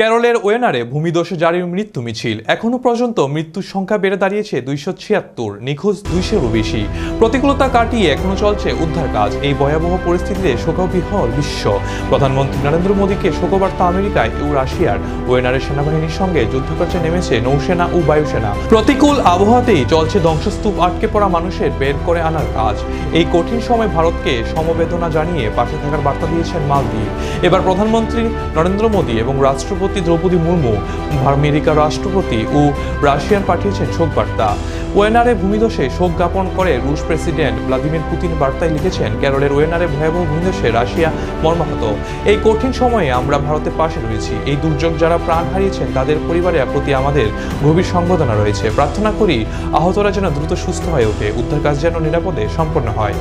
কেরলের ওয়েনারে ভূমিধসে জারির মৃত্যু মিছিল। এখনো পর্যন্ত মৃত্যুর সংখ্যা বেড়ে দাঁড়িয়েছে 276, নিখোঁজ 200-এরও বেশি। প্রতিকূলতা কাটিয়ে এখনো চলছে উদ্ধার কাজ। এই ভয়াবহ পরিস্থিতিতে শোকবিহ্বল বিশ্ব। প্রধানমন্ত্রী নরেন্দ্র মোদীকে শোকবার্তা আমেরিকায় ও রাশিয়ার। ওয়েনারের সেনাবাহিনীর সঙ্গে যুদ্ধকার্যে নেমেছে নৌসেনা ও বায়ুসেনা। প্রতিকূল আবহাওয়াতেই চলছে ধ্বংসস্তূপ আটকে পড়া মানুষের বের করে আনার কাজ। এই কঠিন সময় ভারতকে সমবেদনা জানিয়ে পাশে থাকার বার্তা দিয়েছেন মালদ্বীপ। এবার প্রধানমন্ত্রী নরেন্দ্র মোদী এবং রাষ্ট্রপতি দ্রৌপদী মুর্মু, আমেরিকার রাষ্ট্রপতি ও রাশিয়ান পাঠিয়েছেন শোক বার্তা। ওয়েনারে ভূমিধসে শোক জ্ঞাপন করে রুশ প্রেসিডেন্ট ভ্লাদিমির পুতিন বার্তায় লিখেছেন, কেরলের ওয়েনারে ভয়াবহ ভূমিধসে রাশিয়া মর্মাহত। এই কঠিন সময়ে আমরা ভারতের পাশে রয়েছি। এই দুর্যোগ যারা প্রাণ হারিয়েছেন তাদের পরিবারের প্রতি আমাদের গভীর সংবেদনা রয়েছে। প্রার্থনা করি আহতরা যেন দ্রুত সুস্থ হয়ে ওঠে, উদ্ধার কাজ যেন নিরাপদে সম্পন্ন হয়।